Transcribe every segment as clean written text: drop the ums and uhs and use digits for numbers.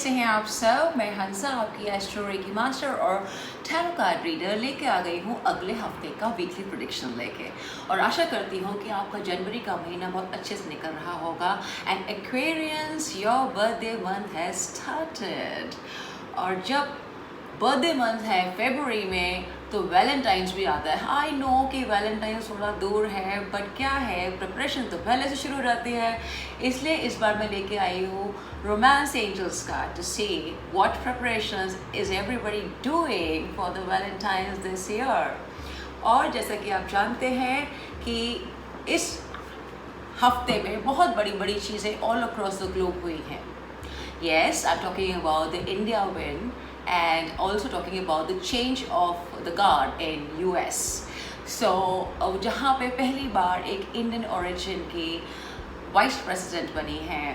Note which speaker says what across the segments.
Speaker 1: कैसे हैं आप सब। मैं हंसा आपकी एस्ट्रो की मास्टर और टैरो कार्ड रीडर लेके आ गई हूँ अगले हफ्ते का वीकली प्रेडिक्शन लेके, और आशा करती हूँ कि आपका जनवरी का महीना बहुत अच्छे से निकल रहा होगा। And Aquarians, your birthday month has started, और जब बर्थडे मंथ है फरवरी में तो वैलेंटाइंस भी आता है। आई नो कि वैलेंटाइंस थोड़ा दूर है, बट क्या है, प्रिपरेशन तो पहले से शुरू हो जाती है। इसलिए इस बार मैं लेके आई हूँ रोमांस एंजल्स का to see what preparations is everybody doing for the Valentine's this year. और जैसा कि आप जानते हैं कि इस हफ्ते में बहुत बड़ी बड़ी चीज़ें ऑल अक्रॉस द ग्लोब हुई हैं। Yes, I'm talking about the India win and also talking about the change of the guard in US. So जहाँ पे पहली बार एक इंडियन ओरिजिन की वाइस प्रेसिडेंट बनी है,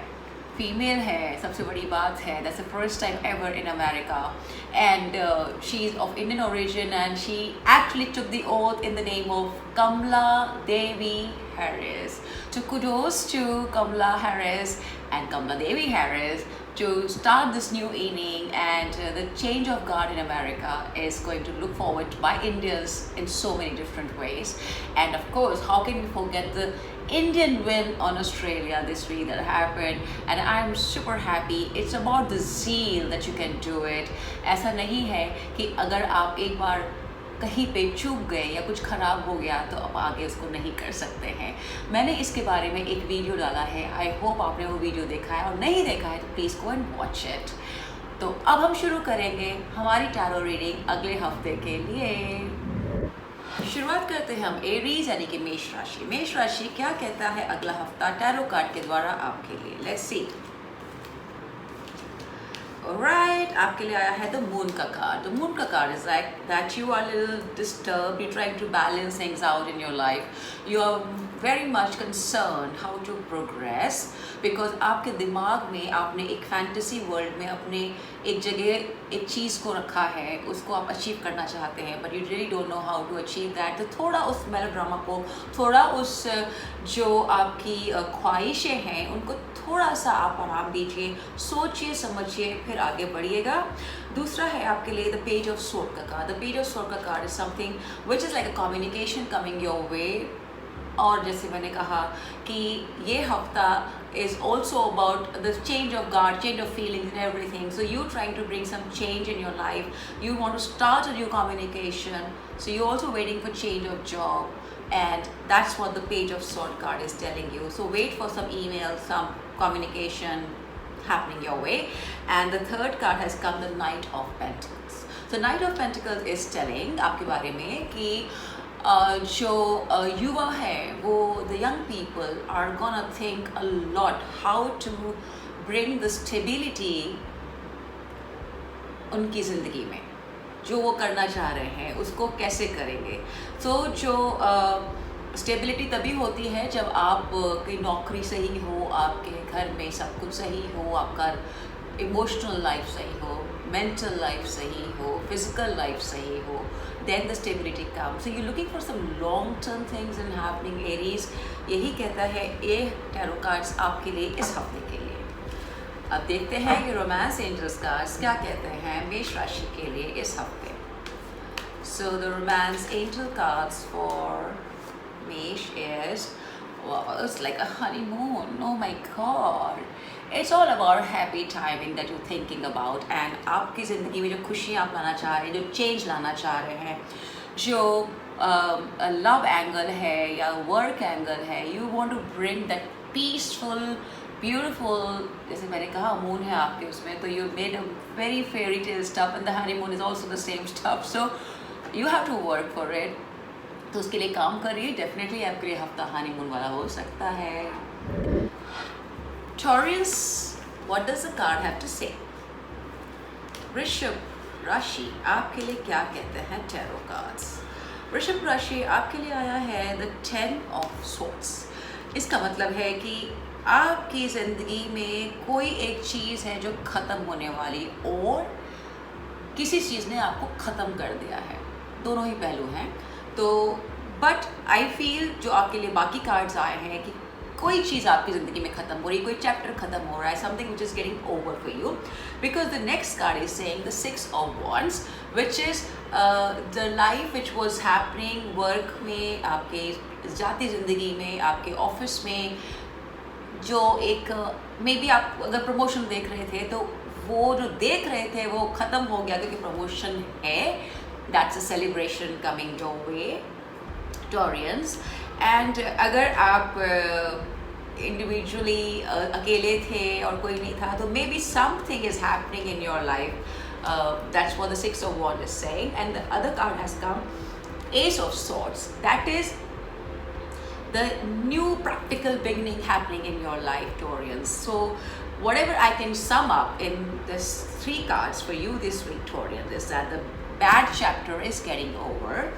Speaker 1: फीमेल है, सबसे बड़ी बात है। That's the first time ever in America, and she is of Indian origin and she actually took the oath in the name of Kamala Devi Harris. So kudos to Kamala Harris and Kamala Devi Harris to start this new inning, and the change of guard in America is going to look forward by Indians in so many different ways. And of course, how can we forget the Indian win on Australia this week that happened, and I'm super happy. It's about the zeal that you can do it. ऐसा नहीं है कि अगर आप एक बार कहीं पे चूक गए या कुछ ख़राब हो गया तो आप आगे उसको नहीं कर सकते हैं। मैंने इसके बारे में एक वीडियो डाला है, आई होप आपने वो वीडियो देखा है, और नहीं देखा है तो please go and watch it. तो अब हम शुरू करेंगे हमारी टैरो रीडिंग अगले हफ्ते के लिए। शुरुआत करते हैं हम एरीज यानी कि मेष राशि। मेष राशि क्या कहता है अगला हफ्ता टैरो कार्ड के द्वारा आपके लिए। Let's see. Alright, आपके लिए आया है द मून का कार्ड। द मून का card is like that you are little disturb, you trying to balance things out in your life, you are very much concern how to progress, because आपके दिमाग में आपने एक fantasy world में अपने एक जगह एक चीज़ को रखा है, उसको आप अचीव करना चाहते हैं, but you really don't know how to achieve that. तो थोड़ा उस मेलोड्रामा को, थोड़ा उस जो आपकी ख्वाहिशें हैं उनको थोड़ा सा आप आराम दीजिए, सोचिए समझिए, फिर आगे बढ़िएगा। दूसरा है आपके लिए द पेज ऑफ स्वॉर्ड का card. The page of sword का card is something which is like a communication coming your way. और जैसे मैंने कहा कि ये हफ्ता is also about the change of guard, change of feelings and everything. So you trying to bring some change in your life. You want to start a new communication. So you're also waiting for change of job. And that's what the page of sword card is telling you. So wait for some email, some communication happening your way. And the third card has come, the Knight of Pentacles. So Knight of Pentacles is telling आपके बारे में कि जो युवा है वो the young people are gonna think a lot how to bring the stability उनकी ज़िंदगी में, जो वो करना चाह रहे हैं उसको कैसे करेंगे। तो जो स्टेबिलिटी तभी होती है जब आप की नौकरी सही हो, आपके घर में सब कुछ सही हो, आपका इमोशनल लाइफ सही हो, mental life सही हो, physical life सही हो, then the stability comes. So you're looking for some long-term things and happening, Aries. यही कहता है ये टैरो कार्ड्स आपके लिए इस हफ्ते के लिए। अब देखते हैं कि रोमांस एंजल्स कार्ड्स क्या कहते हैं मेष राशि के लिए इस हफ्ते। So the romance angel cards for Mesh is, wow, it's like a honeymoon. Oh my God. It's all about happy timing that you're thinking about, and आपकी ज़िंदगी में जो खुशियाँ आप लाना चाह रहे हैं, जो चेंज लाना चाह रहे हैं, जो लव एंगल है या वर्क एंगल है, you want to bring that peaceful, beautiful, जैसे मैंने कहा मून है आपके उसमें, तो you made a very fairy tale stuff, and the honeymoon is also the same stuff, so you have to work for it. तो उसके लिए काम करिए, डेफिनेटली आपके लिए हफ्ता हनीमून वाला हो सकता है। Taurus, what does the card have to say? वृषभ राशि आपके लिए क्या कहते हैं टैरो कार्ड्स। वृषभ राशि आपके लिए आया है द 10 of Swords। इसका मतलब है कि आपकी ज़िंदगी में कोई एक चीज़ है जो ख़त्म होने वाली, और किसी चीज़ ने आपको ख़त्म कर दिया है। दोनों ही पहलू हैं। तो बट आई फील जो आपके लिए बाकी कार्ड्स आए हैं कि कोई चीज़ आपकी ज़िंदगी में ख़त्म हो रही है, कोई चैप्टर ख़त्म हो रहा है, something which is getting over for you, because the next card is saying the 6 of wands, which is the life which was happening work में, आपके जाती ज़िंदगी में, आपके ऑफिस में, जो एक मे बी आप अगर प्रमोशन देख रहे थे तो वो जो देख रहे थे वो ख़त्म हो गया क्योंकि प्रमोशन है. That's a celebration coming your way, Taureans. And अगर आप इंडिविजुअली अकेले थे और कोई नहीं था तो may be something is happening in your life. That's what the 6 of wands is saying. And the other card has come, Ace of Swords. That is the new practical beginning happening in your life, Taurians. So whatever I can sum up in this 3 cards for you this week, Taurians, is that the bad chapter is getting over,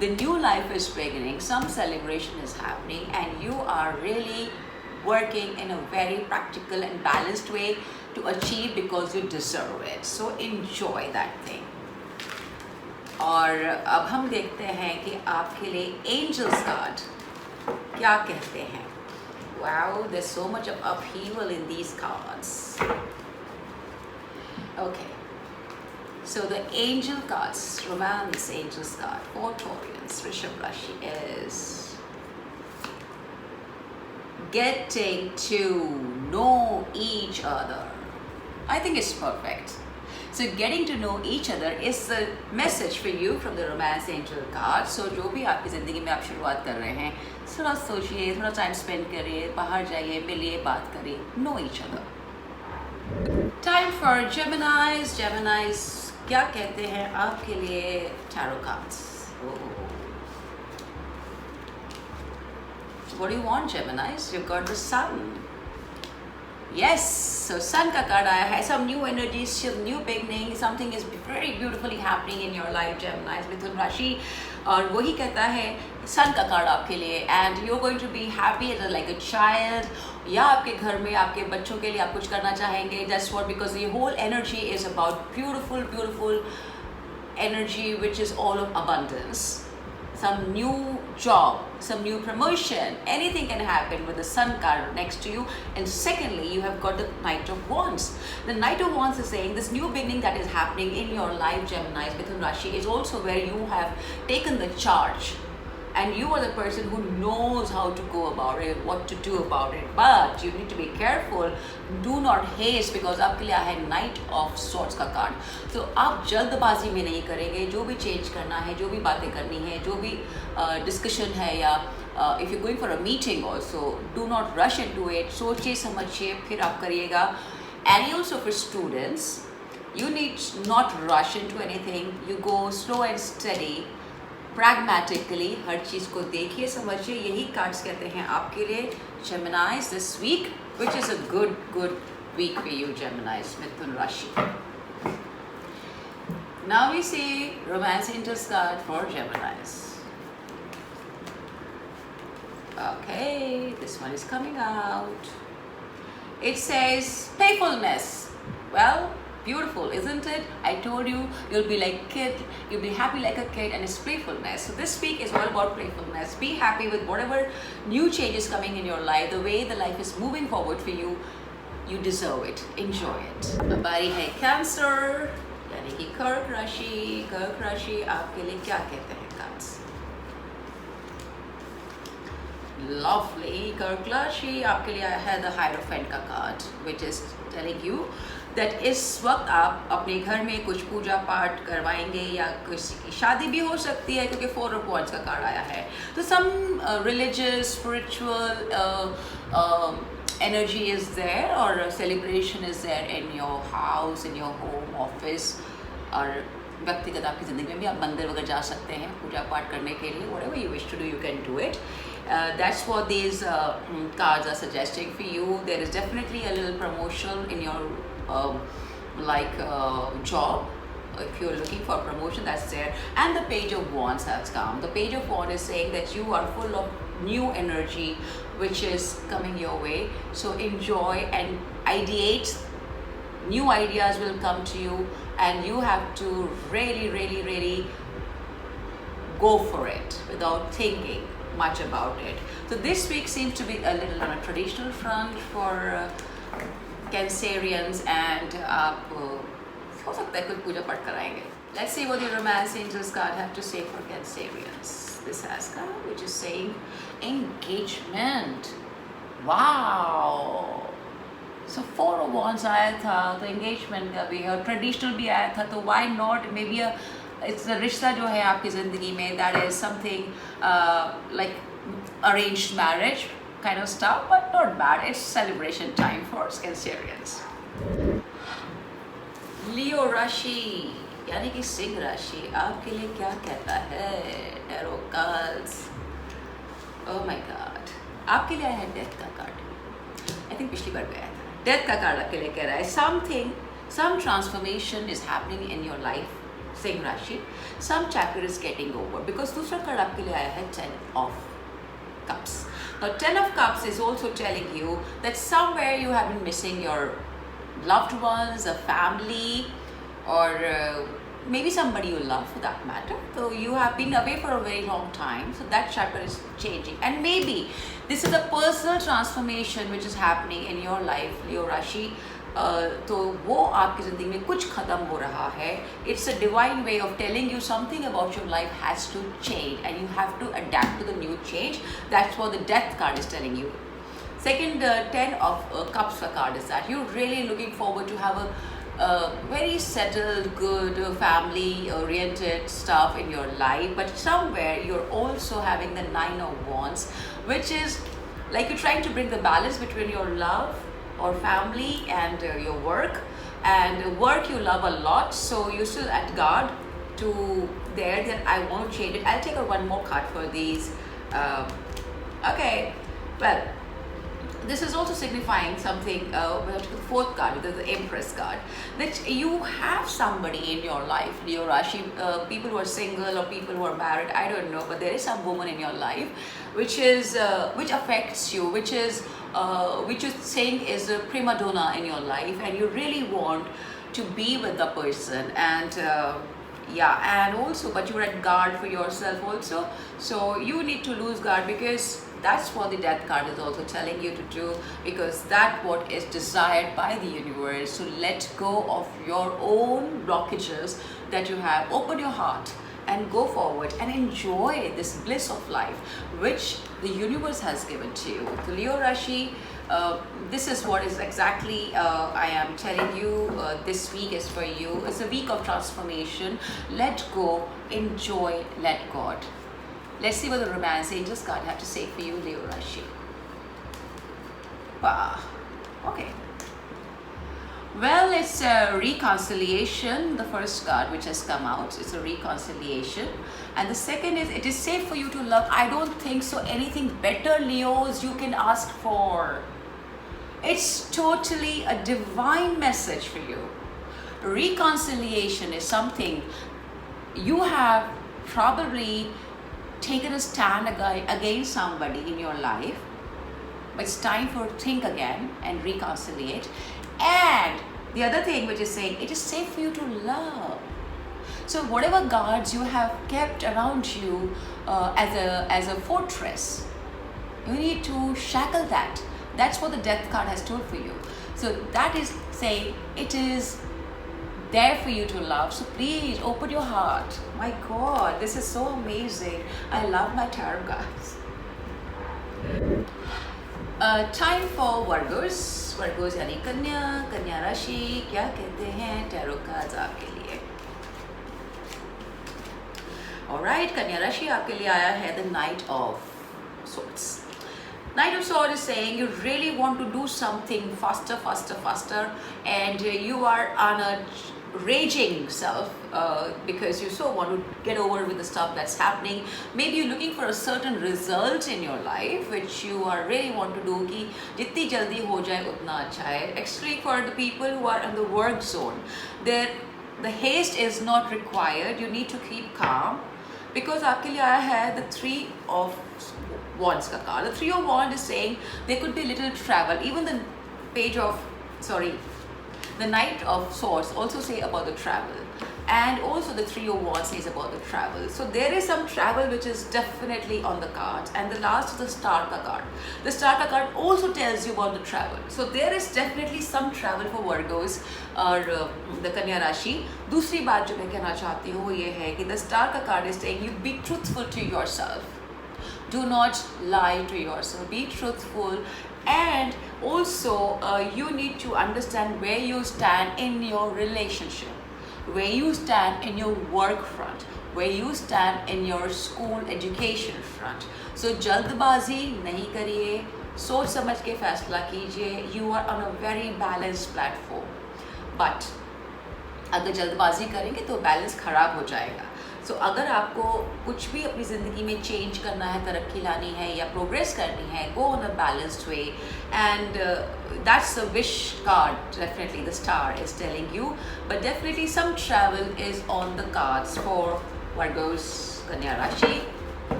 Speaker 1: the new life is beginning, some celebration is happening, and you are really working in a very practical and balanced way to achieve because you deserve it. So enjoy that thing. और अब हम देखते हैं कि आपके लिए angels card क्या कहते हैं. Wow, there's so much of upheaval in these cards. Okay, so the angel cards, romance angels card for Taurians, Rishabh Rashi, is getting to know each other. I think it's perfect. So getting to know each other is the message for you from the romance angel card. So जो भी आपकी ज़िंदगी में आप शुरुआत कर रहे हैं, थोड़ा सोचिए, थोड़ा टाइम स्पेंड करिए, बाहर जाइए, मिलिए, बात करिए, know each other. Time for Geminis. Geminis क्या कहते हैं आपके लिए tarot cards? Oh. What do you want, Geminis? You've got the sun. Yes, so sun का कार्ड आया है. Some new energies, some new beginning, something is very beautifully happening in your life, Geminis, मिथुन राशि. और वही कहता है सन का card आपके लिए, and you're going to be happy as like a child. या आपके घर में आपके बच्चों के लिए आप कुछ करना चाहेंगे. That's what, because the whole energy is about beautiful energy which is all of abundance. Some new job, some new promotion, anything can happen with the sun card next to you. And secondly, you have got the Knight of Wands. The Knight of Wands is saying this new beginning that is happening in your life, Geminis, Mithun Rashi, is also where you have taken the charge. And you are the person who knows how to go about it, what to do about it. But you need to be careful. Do not haste, because आपके लिए है Knight of Swords का card. तो आप जल्दबाजी में नहीं करेंगे. जो भी चेंज करना है, जो भी बातें करनी है, जो भी डिस्कशन है, या if you're going for a meeting also, do not rush into it. सोचिए समझिए फिर आप करिएगा. And also for students, you need not rush into anything. You go slow and steady. Pragmatically हर चीज़ को देखिए समझिए. यही कार्ड्स कहते हैं आपके लिए, Geminis, this week, which is a good week for you, Geminis, Mithun Rashi. Now we see romance angels card for Geminis. Okay, this one is coming out. It says playfulness. Well, beautiful, isn't it? I told you, you'll be like kid, you'll be happy like a kid, and it's playfulness. So this week is all about playfulness. Be happy with whatever new changes coming in your life, the way the life is moving forward for you. You deserve it. Enjoy it. बारी है Cancer, यानी कि कर्क राशि. कर्क राशि आपके लिए क्या कहते हैं कार्ड्स? Lovely. कर्क राशि आपके लिए है the Hierophant का card, which is telling you that इस वक्त आप अपने घर में कुछ पूजा पाठ करवाएंगे, या किसी की शादी भी हो सकती है क्योंकि 4 of Wands का कार्ड आया है. तो some religious, spiritual energy is there, or celebration is there in your house, in your home, office, और व्यक्तिगत आपकी ज़िंदगी में भी आप मंदिर वगैरह जा सकते हैं पूजा पाठ करने के लिए. whatever you wish to do, you can do it. That's what these cards are suggesting for you. There is definitely a little promotion in your job. If you're looking for promotion, that's there. And the Page of Wands has come. The Page of Wands is saying that you are full of new energy which is coming your way. So enjoy and ideate. New ideas will come to you, and you have to really go for it without thinking. much about it. So this week seems to be a little on a traditional front for Cancerians, and आप हो सकता है कुछ पूजा पाठ कराएंगे. Let's see what the romance angels card have to say for Cancerians. This has card which is saying engagement. Wow. So Four of Wands आया था, तो engagement का भी है, और traditional भी आया था, तो why not maybe it's a रिश्ता जो है आपकी ज़िंदगी में, that is something like arranged marriage kind of stuff, but not bad. It's celebration time for Cancerians. Leo राशि यानी कि सिंह राशि आपके लिए क्या कहता है tarot cards? Oh my God, आपके लिए आया है डेथ का कार्ड. आई थिंक पिछली बार भी आया था. डेथ का कार्ड आपके लिए कह रहा है some transformation is happening in your life, Singh राशि. some chapter is getting over, because दूसरा कार्ड आपके लिए आया है 10 of cups. Now 10 of cups is also telling you that somewhere you have been missing your loved ones, a family, or maybe somebody you love for that matter. So you have been away for a very long time, so that chapter is changing, and maybe this is a personal transformation which is happening in your life, Leo Rashi. तो वो आपकी ज़िंदगी में कुछ ख़त्म हो रहा है. It's a divine way of telling you something about your life has to change, and you have to adapt to the new change. That's what the death card is telling you. Second 10 of cups card is that you're really looking forward to have a very settled, good, family-oriented stuff in your life, but somewhere you're also having the 9 of Wands, which is like you're trying to bring the balance between your love or family and your work. And work you love a lot, so you're still at guard to there that I want to change it. I'll take one more card for these. Okay, well, this is also signifying something. The fourth card, the Empress card, that you have somebody in your life, Leo Rashi. People who are single or people who are married, I don't know, but there is some woman in your life which affects you, which you think is a prima donna in your life, and you really want to be with the person, and and also, but you're at guard for yourself also, so you need to lose guard, because that's what the death card is also telling you to do, because that's what is desired by the universe, to let go of your own blockages that you have. Open your heart and go forward and enjoy this bliss of life which the universe has given to you. So Leo Rashi, this is what is exactly I am telling you. This week is for you. It's a week of transformation. Let go, enjoy, let God. Let's see what the romance angels card have to say for you, Leo Rashi. Wow. Okay. Well, it's a reconciliation. The first card which has come out, it's a reconciliation. And the second is, it is safe for you to love. I don't think so anything better, Leos, you can ask for. It's totally a divine message for you. Reconciliation is something you have probably taken a stand against somebody in your life, but it's time for think again and reconciliate. And the other thing which is saying, it is safe for you to love. So whatever guards you have kept around you as a fortress, you need to shackle that. That's what the death card has told for you. So that is saying it is there for you to love. So please open your heart. My God, this is so amazing. I love my tarot cards. Time for Virgos. Virgos यानी कन्या राशि क्या कहते हैं tarot cards आपके लिए. Alright, कन्या राशि आपके लिए आया है the Knight of Swords. Knight of Swords is saying you really want to do something faster, and you are on a raging self because you so want to get over with the stuff that's happening. Maybe you're looking for a certain result in your life which you are really want to do कि जितनी जल्दी हो जाए उतना अच्छा है. Actually, for the people who are in the work zone, the haste is not required. You need to keep calm, because आपके लिए आया है the Three of Wands का card. The Three of Wands is saying there could be little travel. Even the The Knight of Swords also say about the travel. And also the Three of Wands is about the travel. So there is some travel which is definitely on the cards. And the last is the Star ka card. The Star ka card also tells you about the travel. So there is definitely some travel for Virgos और the Kanya Rashi. दूसरी बात जो मैं कहना चाहती हूँ वो ये है कि the Star ka card is saying you be truthful to yourself. Do not lie to yourself. Be truthful. And also you need to understand where you stand in your relationship, where you stand in your work front, where you stand in your school education front. So जल्दबाजी नहीं करिए, सोच समझ के फैसला कीजिए. You are on a very balanced platform. But अगर जल्दबाजी करेंगे तो बैलेंस ख़राब हो जाएगा. सो अगर आपको कुछ भी अपनी ज़िंदगी में चेंज करना है, तरक्की लानी है या प्रोग्रेस करनी है, go on a balanced way. And that's a wish card. Definitely the star is telling you, but definitely some travel is on the cards for Virgos, कन्या राशि.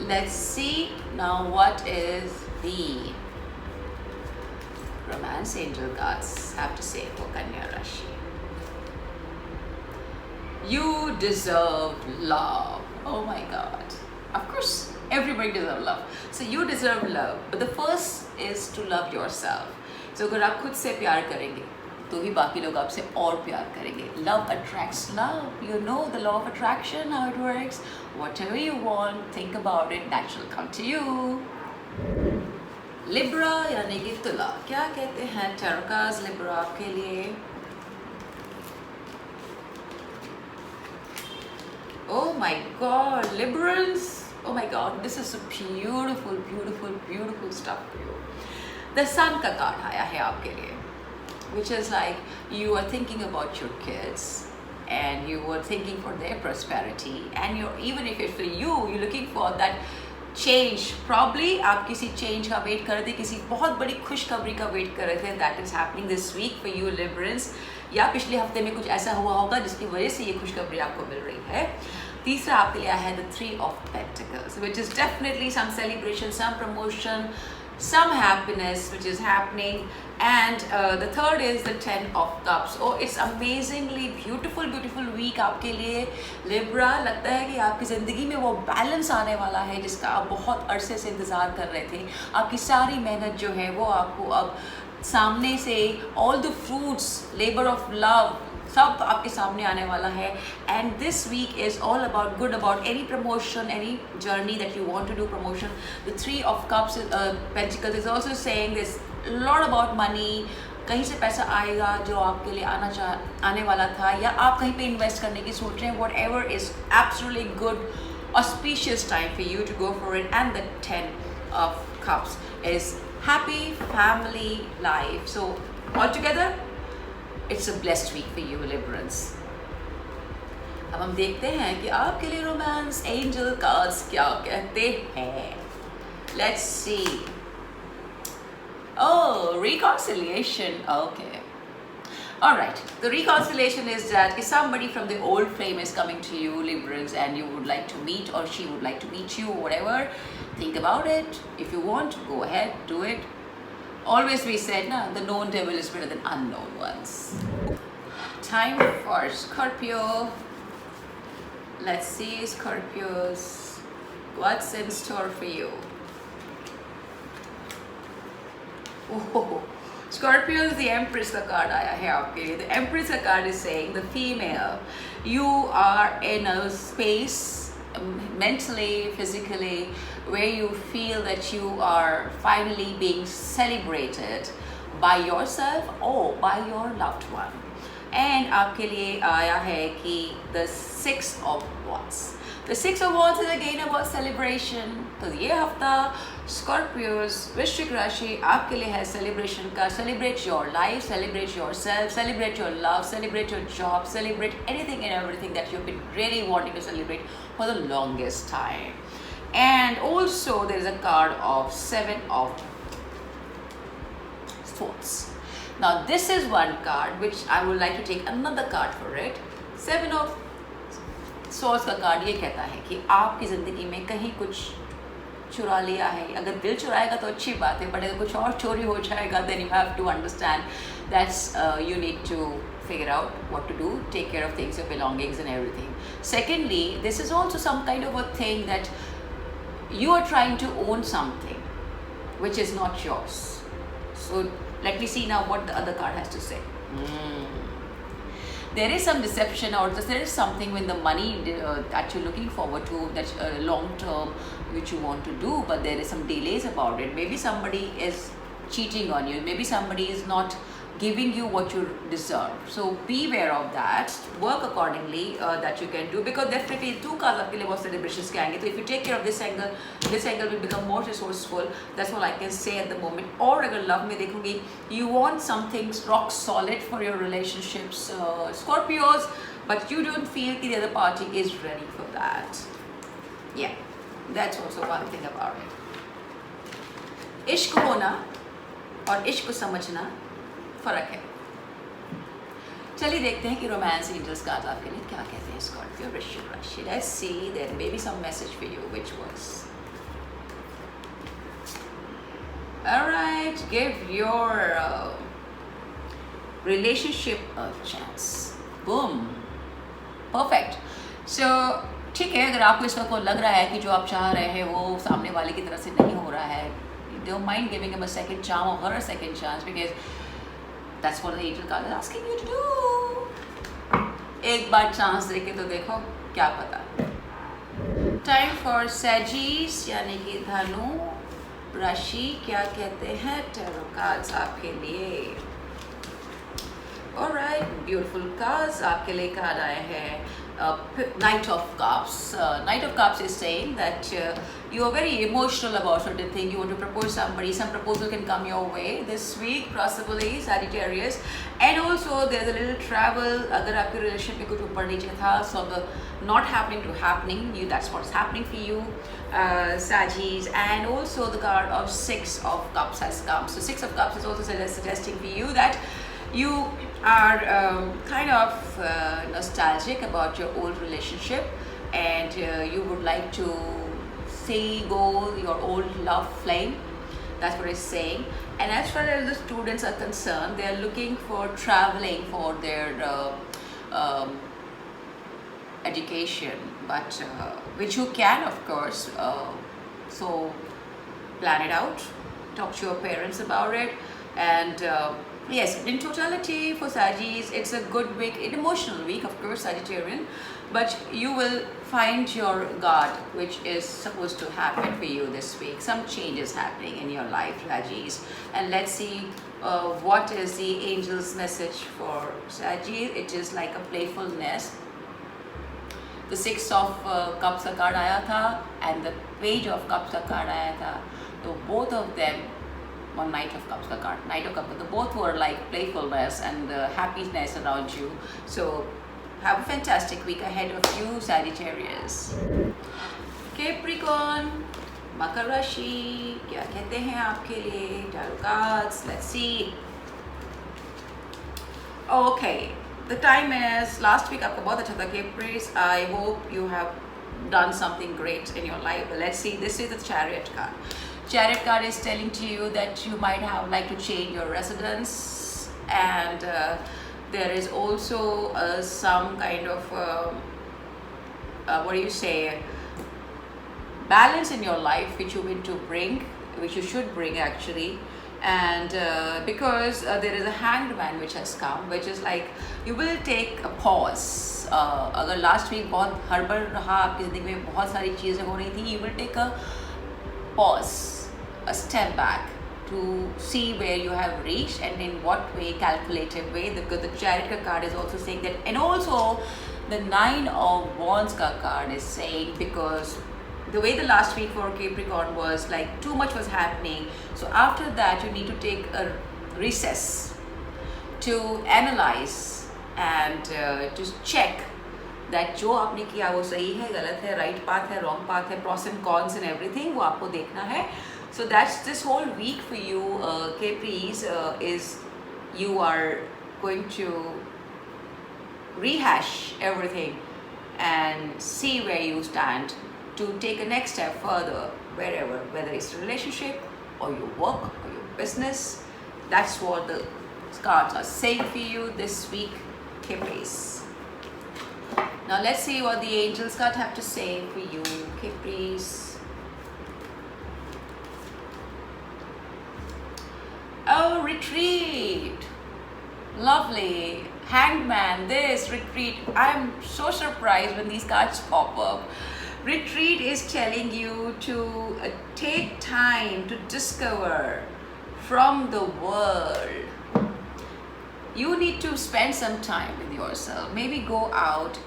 Speaker 1: Let's see now what is the romance angel cards have to say for कन्या राशि. You deserve love. Oh my God. Of course, everybody deserves love. So you deserve love. But the first is to love yourself. So अगर आप खुद से प्यार करेंगे तो ही बाकी लोग आपसे और प्यार करेंगे. Love attracts love. You know the law of attraction, how it works. Whatever you want, think about it, that shall come to you. Libra यानी कि तुला. क्या कहते हैं tarot cards Libra आपके लिए? Oh my God, Librans! Oh my God, this is a beautiful, beautiful, beautiful stuff for you. The Sun का card आया है आपके लिए, which is like you are thinking about your kids and you were thinking for their prosperity, and you're even if it's for you, you're looking for that change. Probably आप किसी change का wait कर रहे थे, किसी बहुत बड़ी खुशखबरी का wait कर रहे थे. That is happening this week for you Librans. या पिछले हफ्ते में कुछ ऐसा हुआ होगा जिसकी वजह से ये खुशखबरी आपको मिल रही है. तीसरा आपके लिए है the Three of Pentacles, which is definitely some celebration, some promotion, some happiness which is happening. And the third is the Ten of Cups. Oh, it's amazingly beautiful, beautiful week आपके लिए Libra. लगता है कि आपकी ज़िंदगी में वो balance आने वाला है जिसका आप बहुत अरसे से इंतज़ार कर रहे थे. आपकी सारी मेहनत जो है वो आपको अब सामने से all the fruits, labor of love, सब आपके सामने आने वाला है. And this week is all about good, about any promotion, any journey that you want to do promotion. The Three of Cups, Pentacles is also saying this a lot about money. कहीं से पैसा आएगा जो आपके लिए आने वाला था, या आप कहीं पे इन्वेस्ट करने की सोच रहे हैं. Whatever is absolutely good, auspicious time for you to go for it. And the Ten of Cups is happy family life. So altogether it's a blessed week for you Librans. अब हम देखते हैं कि आपके लिए रोमांस एंजल कार्ड्स क्या कहते हैं. Let's see. Oh, reconciliation. Okay. All right. The reconciliation is that if somebody from the old flame is coming to you, Librans, and you would like to meet, or she would like to meet you, whatever, think about it. If you want, go ahead, do it. Always we said, nah, the known devil is better than unknown ones. Time for Scorpio. Let's see, Scorpios, what's in store for you? Oh, Scorpios, the Empress का card आया है आपके लिए. The Empress का card is saying the female, you are in a space mentally, physically, where you feel that you are finally being celebrated by yourself or by your loved one. And आपके लिए आया है कि the Six of Wands. The Six of Wands is again about celebration. तो ये हफ्ता Scorpios, वृश्चिक राशि आपके लिए है celebration का. Celebrate your life, celebrate yourself, celebrate your love, celebrate your job, celebrate anything and everything that you've been really wanting to celebrate for the longest time. And also there is a card of Seven of Swords. Now this is one card which I would like to take another card for it. Seven of Swords का card ये कहता है कि आपकी ज़िंदगी में कहीं कुछ चुरा लिया है. अगर दिल चुराएगा तो अच्छी बात है, बट अगर कुछ और चोरी हो जाएगा then you have to understand that you need to figure out what to do, take care of things, your belongings and everything. Secondly, this is also some kind of a thing that you are trying to own something which is not yours. So let me see now what the other card has to say. There is some deception, or there is something when the money that you're looking forward to, that's long term, which you want to do, but there is some delays about it. Maybe somebody is cheating on you, maybe somebody is not giving you what you deserve. So beware of that, work accordingly, that you can do, because definitely two cards आपके लिए बहुत celebrations के आएंगे. So if you take care of this angle will become more resourceful. That's all I can say at the moment. और अगर love में देखोगी, you want something rock solid for your relationships, Scorpios, but you don't feel that the other party is ready for that. Yeah, that's also one thing about it. इश्क होना और इश्क को समझना फर्क है. चलिए देखते हैं कि रोमांस एंजल्स कार्ड आपके लिए क्या कहते हैं. स्कॉर्पियो, वृश्चिक राशि. Let's see there may be some message for you which works. Alright, give your relationship a chance. Boom, perfect. So ठीक है, अगर आपको इस वक्त को लग रहा है कि जो आप चाह रहे हैं वो सामने वाले की तरफ से नहीं हो रहा है, don't mind giving him a second chance or her a second chance, because that's what the angel card is asking you to do. एक बार चांस देके तो देखो, क्या पता. टाइम फॉर सैजिस यानी कि धनु राशि. क्या कहते हैं टैरो कार्ड्स आपके लिए? ऑलराइट, ब्यूटीफुल कार्ड्स आपके लिए कार्ड आए हैं. Knight of Cups. Knight of Cups is saying that you are very emotional about certain thing. You want to propose somebody. Some proposal can come your way this week, possibly Sagittarius. And also there's a little travel. अगर आपके relationship में कुछ ऊपर नीचे था, so the not happening to happening, that's what's happening for you, Sagittarius. And also the card of Six of Cups has come. So Six of Cups is also suggesting for you that you are kind of nostalgic about your old relationship, and you would like to see go your old love flame. That's what it's saying. And as far as the students are concerned, they are looking for traveling for their education, but which you can, of course. So plan it out, talk to your parents about it, and yes, in totality for Sagittarius, it's a good week, an emotional week, of course, Sagittarian, but you will find your God, which is supposed to happen for you this week. Some changes happening in your life, Sagittarius. And let's see what is the angel's message for Sagittarius. It is like a playfulness. The Six of Cups का card आया था, and the Page of Cups का card आया था. So both of them, one Knight of Cups का card, Knight of Cups, both were like playfulness and happiness around you. So have a fantastic week ahead of you, Sagittarius. Capricorn, मकर राशि, क्या कहते हैं आपके लिए tarot cards? Let's see. Okay, the time is, last week आपका बहुत अच्छा था Capricorn. I hope you have done something great in your life. But let's see, this is the Chariot card. Chariot card is telling to you that you might have like to change your residence, and there is also some kind of what do you say, balance in your life which you want to bring, which you should bring actually. And because there is a Hanged Man which has come, which is like you will take a pause. अगर last week बहुत हड़बड़ रहा आपकी ज़िंदगी में, बहुत सारी चीज़ें हो रही थी, you will take a pause, a step back to see where you have reached and in what way, calculated way. Because the Chariot card is also saying that, and also the Nine of Wands card is saying, because the way the last week for Capricorn was like too much was happening, so after that you need to take a recess to analyze and to check that जो आपने किया वो सही है, गलत है, right path है, wrong path है, pros and cons and everything, वो आपको देखना है. So that's this whole week for you, Capris, is you are going to rehash everything and see where you stand to take a next step further, wherever, whether it's a relationship or your work or your business. That's what the cards are saying for you this week. Caprice. Now let's see what the angels card have to say for you, Caprice. Oh, retreat. Lovely. Hangman, this retreat. I'm so surprised when these cards pop up. Retreat is telling you to take time to discover from the world. You need to spend some time with yourself. Maybe go out.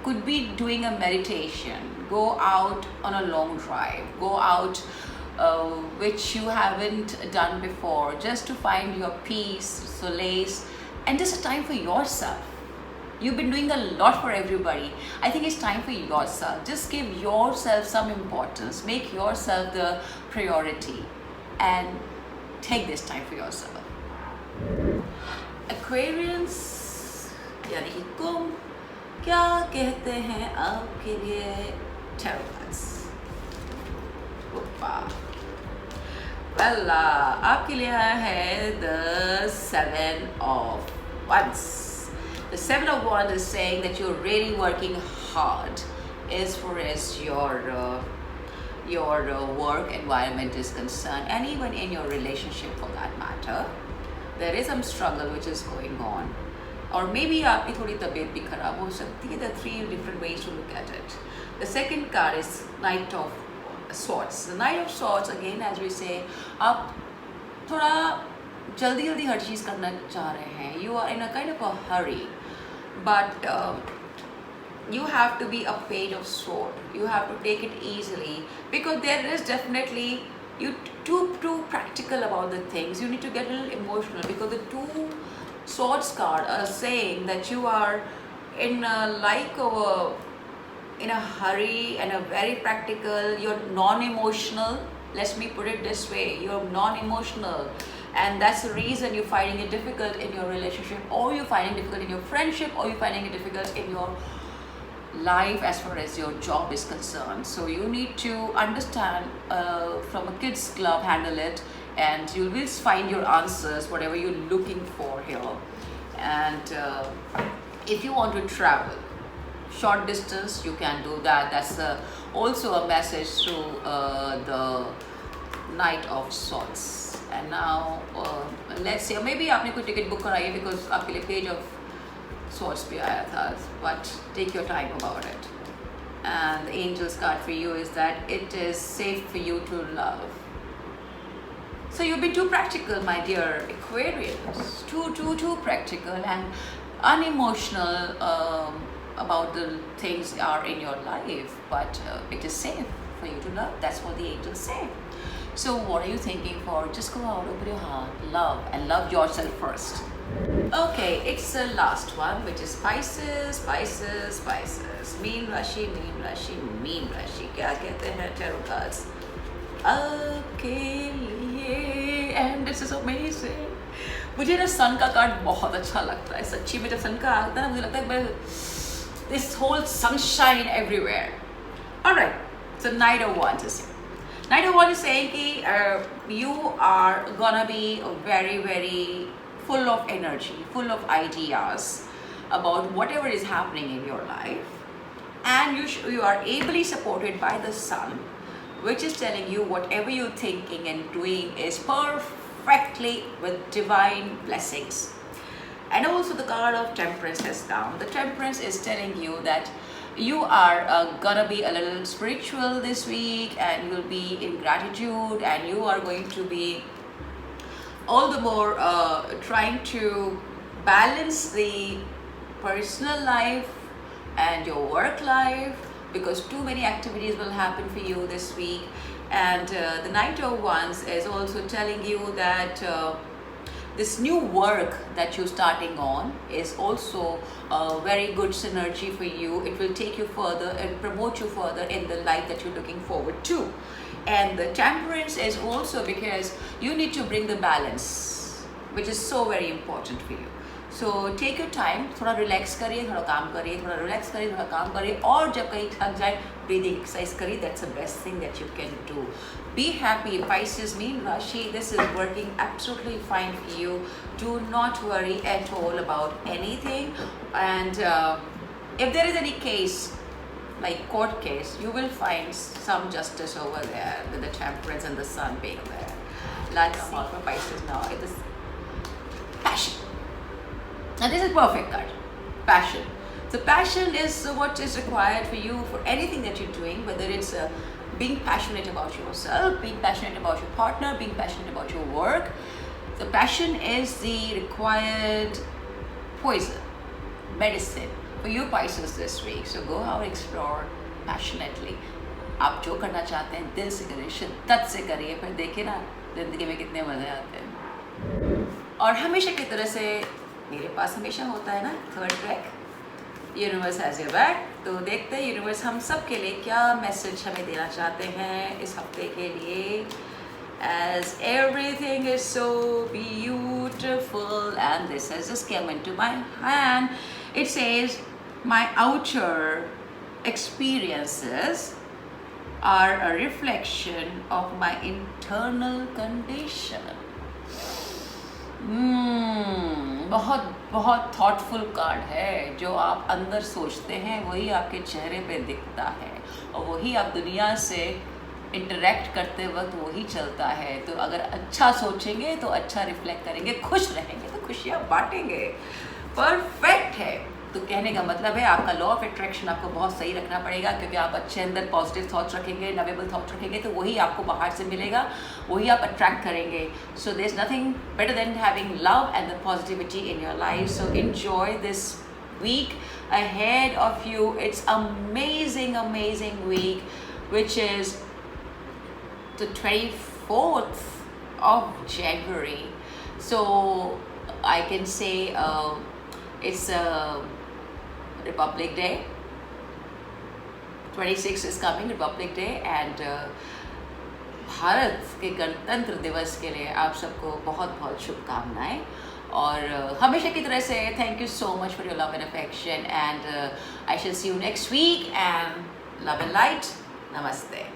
Speaker 1: Could be doing a meditation. Go out on a long drive. Go out which you haven't done before, just to find your peace, solace, and just a time for yourself. You've been doing a lot for everybody. I think it's time for yourself. Just give yourself some importance. Make yourself the priority and take this time for yourself. Aquarians, यानी कि कुंभ, क्या कहते हैं आपके लिए tarot cards? Well, आपके लिए है the Seven of Wands. The Seven of Wands is saying that you're really working hard as far as your work environment is concerned, and even in your relationship for that matter. There is some struggle which is going on, or maybe आपकी थोड़ी तबीयत भी खराब हो सकती है. There are three different ways to look at it. The second card is Knight of Swords. The Knight of Swords, again, as we say, आप थोड़ा जल्दी हर चीज़ करना चाह रहे हैं. You are in a kind of a hurry, but you have to be a page of sword. You have to take it easily, because there is definitely you too practical about the things. You need to get a little emotional, because the two swords card are saying that you are in in a hurry and a very practical. You're non-emotional. Let me put it this way: you're non-emotional, and that's the reason you're finding it difficult in your relationship, or you're finding it difficult in your friendship, or you're finding it difficult in your life as far as your job is concerned. So you need to understand from a kid's club, handle it, and you will find your answers, whatever you're looking for here. And if you want to travel short distance, you can do that. That's also a message through the Knight of Swords. And now let's say, maybe आपने कोई ticket book कराई है, because आपके लिए Page of Swords भी आया था, but take your time about it. And the Angel's card for you is that it is safe for you to love. So you've been too practical, my dear Aquarius. Too practical and unemotional about the things are in your life, but it is safe for you to love. That's what the angels say. So what are you thinking for? Just go out, open your heart, love, and love yourself first. Okay, it's the last one, which is Pisces. Mean Rashi. क्या कहते हैं tarot cards? आपके लिए. And this is amazing. मुझे ना सन का card बहुत अच्छा लगता है. सच्ची में जब सन का आता है ना, मुझे लगता है this whole sunshine everywhere. Alright, so Knight of Wands is here. Knight of Wands is saying that you are gonna be very full of energy, full of ideas about whatever is happening in your life, and you are ably supported by the sun, which is telling you whatever you're thinking and doing is perfectly with divine blessings. And also the card of Temperance has come. The Temperance is telling you that you are gonna be a little spiritual this week, and you'll be in gratitude, and you are going to be all the more trying to balance the personal life and your work life, because too many activities will happen for you this week. And the Knight of Wands is also telling you that this new work that you're starting on is also a very good synergy for you. It will take you further and promote you further in the life that you're looking forward to. And the Temperance is also because you need to bring the balance, which is so very important for you. So take your time, थोड़ा relax करिए, थोड़ा काम करिए, थोड़ा relax करिए, थोड़ा काम करिए, और जब कहीं थक जाए breathing exercise करी, that's the best thing that you can do. Be happy. Pisces mean Rashi, this is working absolutely fine for you. Do not worry at all about anything. And if there is any case, like court case, you will find some justice over there with the Temperance and the Sun being there. Let's see for Pisces now. It is passion. Now this is perfect card. Passion. So passion is what is required for you for anything that you're doing, whether it's being passionate about yourself, being passionate about your partner, being passionate about your work. The passion is the required poison, medicine for you Pisces this week. So go out, explore passionately. आप जो करना चाहते हैं दिल से करिए, शिद्दत से करिए, फिर देखिए ना ज़िंदगी में कितने मज़े आते हैं. और हमेशा की तरह से मेरे पास हमेशा होता है ना third track, universe has your back. तो देखते हैं यूनिवर्स हम सब के लिए क्या मैसेज हमें देना चाहते हैं इस हफ्ते के लिए. As everything is so beautiful, and this has just come into my hand. It says, my outer experiences are a reflection of my internal condition. बहुत बहुत थॉटफुल कार्ड है. जो आप अंदर सोचते हैं वही आपके चेहरे पे दिखता है, और वही आप दुनिया से इंटरेक्ट करते वक्त वही चलता है. तो अगर अच्छा सोचेंगे तो अच्छा रिफ्लेक्ट करेंगे, खुश रहेंगे तो खुशियाँ बांटेंगे. परफेक्ट है. तो कहने का मतलब है आपका लॉ ऑफ अट्रैक्शन आपको बहुत सही रखना पड़ेगा, क्योंकि आप अच्छे अंदर पॉजिटिव थॉट्स रखेंगे, लवेबल थॉट्स रखेंगे, तो वही आपको बाहर से मिलेगा, वही आप अट्रैक्ट करेंगे. So there is nothing better than having love and the positivity in your life. So enjoy this week ahead of you. It's amazing week, which is the 24th of January. So I can say it's Republic Day. 26 is coming, Republic Day, and Bharat के गणतंत्र दिवस के लिए आप सबको बहुत बहुत शुभकामनाएं. और हमेशा की तरह से thank you so much for your love and affection, and I shall see you next week, and love and light. नमस्ते.